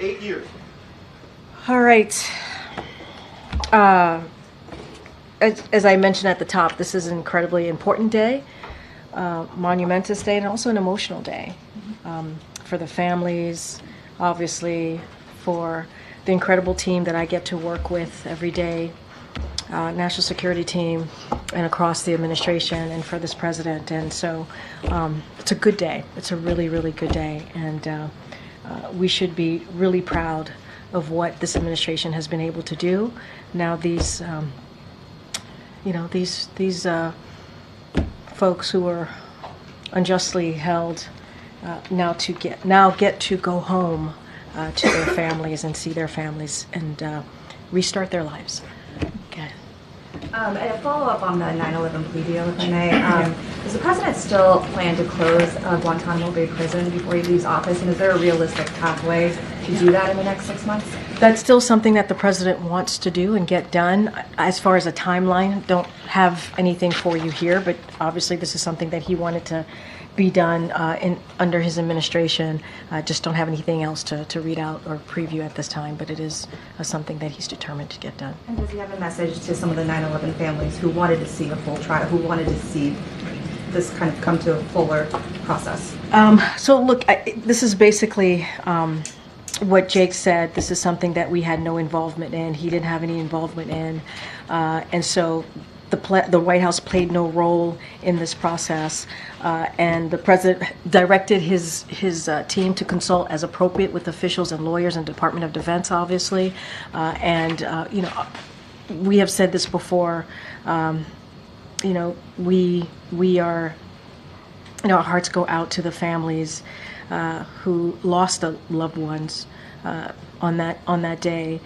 8 years. All right. As I mentioned at the top, this is an incredibly important day, monumentous day, and also an emotional day for the families, obviously, for the incredible team that I get to work with every day, national security team, and across the administration, and for this president. And so it's a good day. It's a really, really good day. And we should be really proud of what this administration has been able to do. Now these, these folks who are unjustly held now get to go home to their families and see their families and restart their lives. Okay. And a follow-up on the 9/11 plea deal, if I may. Does the president still plan to close Guantanamo Bay Prison before he leaves office? And is there a realistic pathway to do that in the next 6 months? That's still something that the president wants to do and get done. As far as a timeline, don't have anything for you here, but obviously this is something that he wanted to be done under his administration. Just don't have anything else to read out or preview at this time, but it is something that he's determined to get done. And does he have a message to some of the 9/11 families who wanted to see a full trial, who wanted to see this kind of come to a fuller process? So look, this is basically what Jake said. This is something that we had no involvement in. He didn't have any involvement in, and so the White House played no role in this process, and the president directed his team to consult as appropriate with officials and lawyers and Department of Defense, obviously, and we have said this before. We are. Our hearts go out to the families who lost loved ones on that day,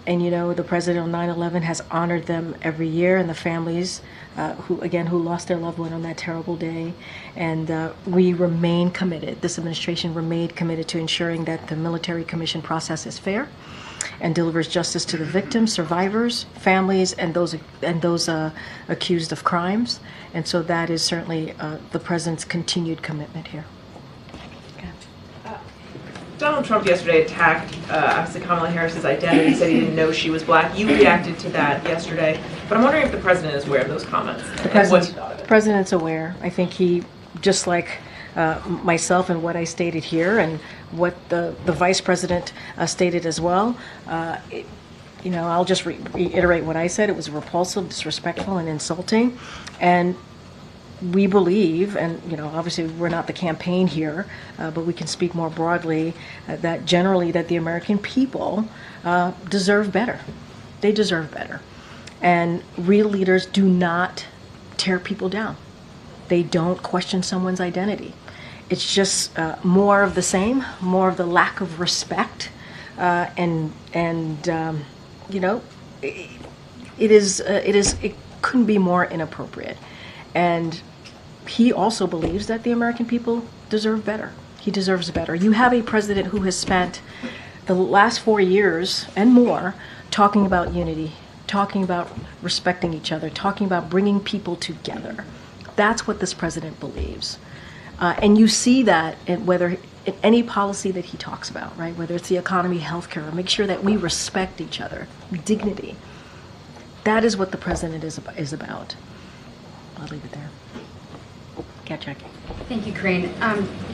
and the president on 9/11 has honored them every year, and the families who lost their loved one on that terrible day. And we remain committed. This administration remained committed to ensuring that the military commission process is fair and delivers justice to the victims, survivors, families, and those accused of crimes. And so that is certainly the president's continued commitment here. Donald Trump yesterday attacked, obviously, Kamala Harris's identity, said he didn't know she was black. You reacted to that yesterday, but I'm wondering if the president is aware of those comments and what he thought of it. The president's aware. I think he, just like myself and what I stated here and what the vice president stated as well, I'll just reiterate what I said. It was repulsive, disrespectful, and insulting. And we believe, and obviously we're not the campaign here, but we can speak more broadly, that generally that the American people deserve better. They deserve better. And real leaders do not tear people down. They don't question someone's identity. It's just more of the same, more of the lack of respect, it couldn't be more inappropriate. And he also believes that the American people deserve better. He deserves better. You have a president who has spent the last 4 years and more talking about unity, talking about respecting each other, talking about bringing people together. That's what this president believes. And you see that in any policy that he talks about, right? Whether it's the economy, healthcare, make sure that we respect each other, dignity. That is what the president is about. I'll leave it there. Cat Jackie. Thank you, Corinne.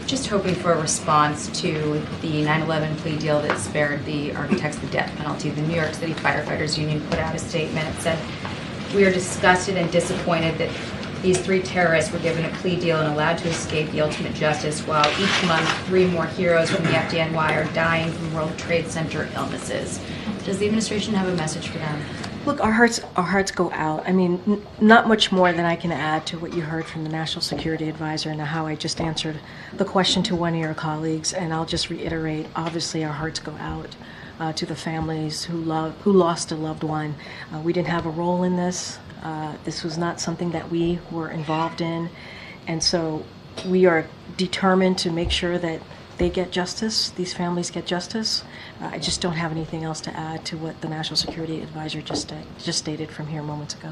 Just hoping for a response to the 9/11 plea deal that spared the architects the death penalty. The New York City Firefighters Union put out a statement. It said, "We are disgusted and disappointed that these 3 terrorists were given a plea deal and allowed to escape the ultimate justice, while each month 3 more heroes from the FDNY are dying from World Trade Center illnesses." Does the administration have a message for them? Look, our hearts go out. I mean, not much more than I can add to what you heard from the National Security Advisor and how I just answered the question to one of your colleagues. And I'll just reiterate, obviously our hearts go out to the families who lost a loved one. We didn't have a role in this. This was not something that we were involved in. And so we are determined to make sure that they get justice, these families get justice. I just don't have anything else to add to what the National Security Advisor just stated from here moments ago.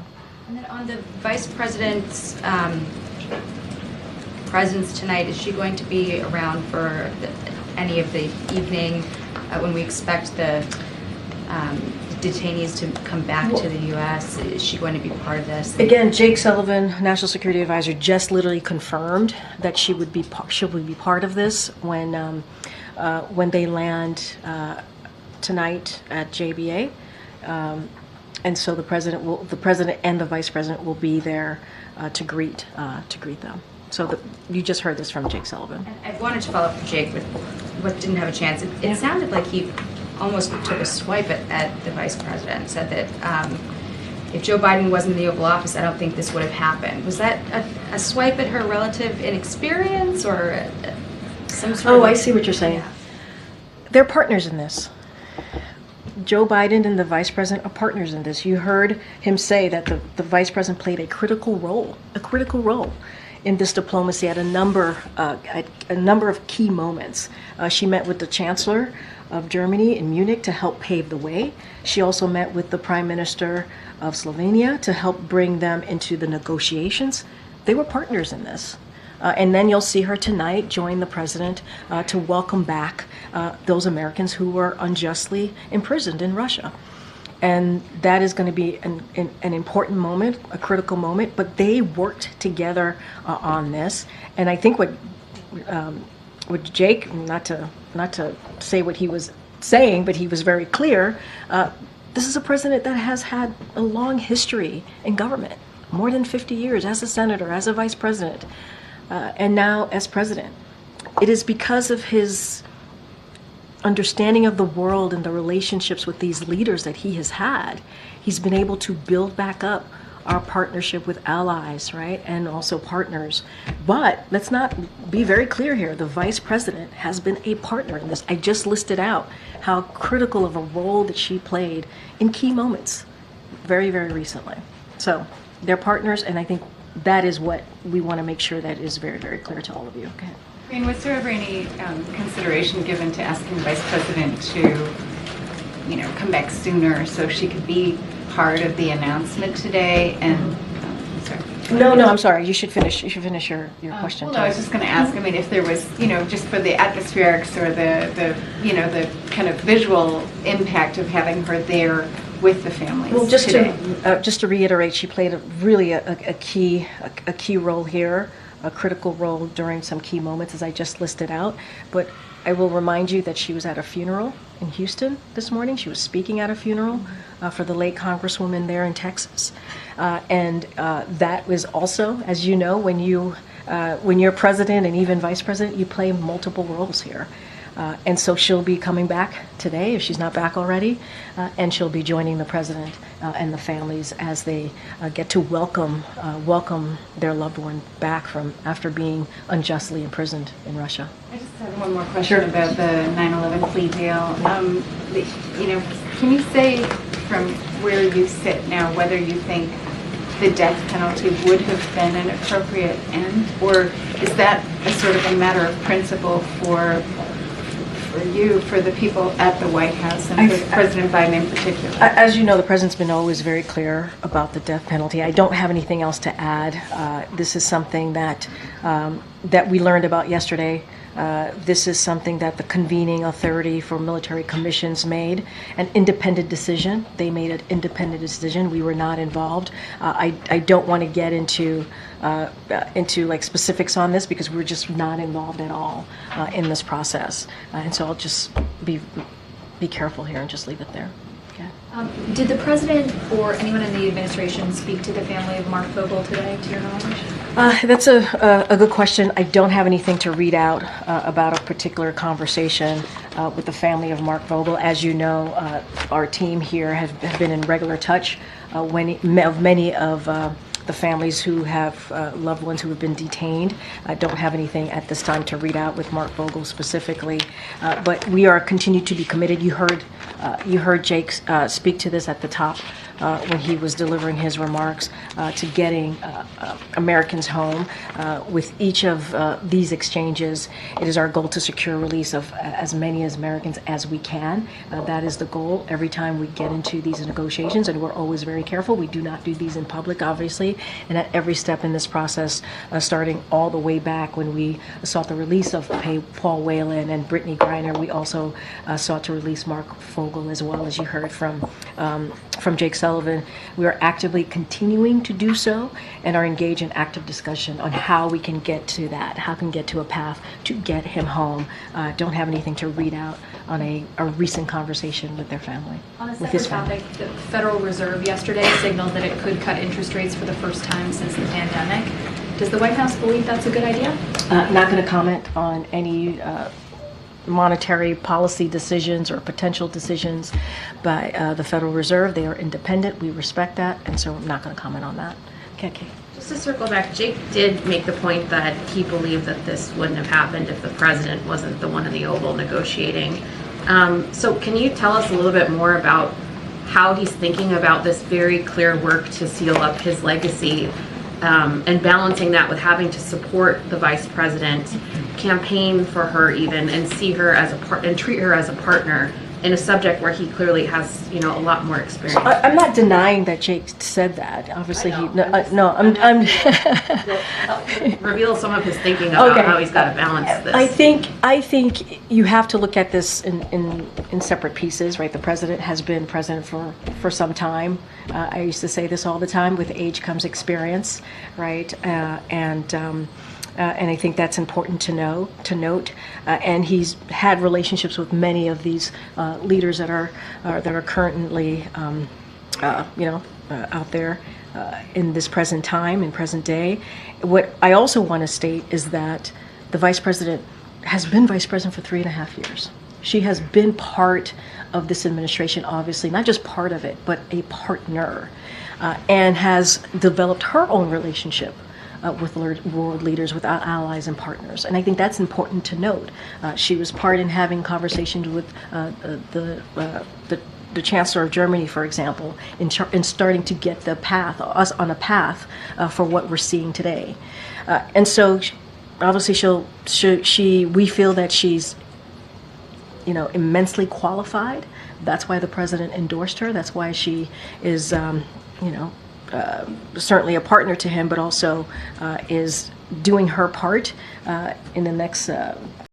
And then on the Vice President's presence tonight, is she going to be around for any of the evening when we expect the detainees to come back to the U.S.? Is she going to be part of this? Again, Jake Sullivan, National Security Advisor, just literally confirmed that she would be part of this when they land tonight at JBA, and so the president and the vice president will be there to greet them. So you just heard this from Jake Sullivan. And I wanted to follow up with Jake with what didn't have a chance. It sounded like he almost took a swipe at the vice president, said that if Joe Biden wasn't in the Oval Office, I don't think this would have happened. Was that a swipe at her relative inexperience or some sort of... Oh, I see what you're saying. Yeah. They're partners in this. Joe Biden and the vice president are partners in this. You heard him say that the vice president played a critical role in this diplomacy at a number of key moments. She met with the Chancellor of Germany in Munich to help pave the way. She also met with the Prime Minister of Slovenia to help bring them into the negotiations. They were partners in this. And then you'll see her tonight join the president to welcome back those Americans who were unjustly imprisoned in Russia. And that is going to be an important moment, a critical moment, but they worked together on this. And I think what Jake, not to say what he was saying, but he was very clear, this is a president that has had a long history in government, more than 50 years as a senator, as a vice president, and now as president. It is because of his understanding of the world and the relationships with these leaders that he has had, he's been able to build back up our partnership with allies, right, and also partners. But let's not be very clear here. The vice president has been a partner in this. I just listed out how critical of a role that she played in key moments very, very recently. So they're partners, and I think that is what we want to make sure that is very, very clear to all of you. Okay. And was there ever any consideration given to asking the vice president to, come back sooner so she could be part of the announcement today? And sorry. No, I'm sorry. You should finish. You should finish your question. Well, no, I was just going to ask. I mean, if there was, just for the atmospherics or the kind of visual impact of having her there with the families. Well, just today. just to reiterate, she played a key role here, a critical role during some key moments, as I just listed out. But I will remind you that she was at a funeral in Houston this morning. She was speaking at a funeral for the late Congresswoman there in Texas, and that was also, as you know, when you're president and even vice president, you play multiple roles here. And so she'll be coming back today, if she's not back already, and she'll be joining the president and the families as they get to welcome their loved one back from after being unjustly imprisoned in Russia. I just have one more question about the 9/11 plea deal. Can you say from where you sit now whether you think the death penalty would have been an appropriate end, or is that a sort of a matter of principle for you, for the people at the White House, and for President Biden in particular? As you know, the president's been always very clear about the death penalty. I don't have anything else to add. This is something that we learned about yesterday. This is something that the convening authority for military commissions made an independent decision. They made an independent decision. We were not involved. I don't want to get into like specifics on this because we're just not involved at all in this process. And so I'll just be careful here and just leave it there. Okay. Did the president or anyone in the administration speak to the family of Mark Vogel today, to your knowledge? That's a good question. I don't have anything to read out about a particular conversation with the family of Mark Vogel. As you know, our team here have been in regular touch of many of the families who have loved ones who have been detained. I don't have anything at this time to read out with Mark Vogel specifically, but we are continue to be committed. You heard Jake speak to this at the top when he was delivering his remarks to getting Americans home. With each of these exchanges, it is our goal to secure release of as many as Americans as we can. That is the goal every time we get into these negotiations, and we're always very careful. We do not do these in public, obviously, and at every step in this process, starting all the way back when we sought the release of Paul Whelan and Brittany Griner, we also sought to release Mark Fogel, as well, as you heard from Jake Sullivan. We are actively continuing to do so and are engaged in active discussion on how we can get to that, how can get to a path to get him home. Don't have anything to read out on a recent conversation with their family. On a with his separate family. topic, the Federal Reserve yesterday signaled that it could cut interest rates for the first time since the pandemic. Does the White House believe that's a good idea? Not going to comment on any monetary policy decisions or potential decisions by the Federal Reserve. They are independent. We respect that, and so I'm not going to comment on that. Okay. Just to circle back, Jake did make the point that he believed that this wouldn't have happened if the president wasn't the one in the Oval negotiating. So can you tell us a little bit more about how he's thinking about this very clear work to seal up his legacy, and balancing that with having to support the vice president, campaign for her even, and see her as and treat her as a partner in a subject where he clearly has, a lot more experience? I'm not denying that Jake said that. Obviously, I'm reveal some of his thinking about how he's got to balance this. I think you have to look at this in separate pieces, right? The president has been president for some time. I used to say this all the time: with age comes experience, right? And I think that's important to note. And he's had relationships with many of these leaders that are currently, out there in this present time, in present day. What I also want to state is that the vice president has been vice president for 3.5 years. She has been part of this administration, obviously, not just part of it, but a partner, and has developed her own relationship with world leaders, with our allies and partners. And I think that's important to note. She was part in having conversations with the Chancellor of Germany, for example, in starting to get us on a path for what we're seeing today. And so obviously we feel that she's immensely qualified. That's why the president endorsed her. That's why she is certainly a partner to him, but also is doing her part in the next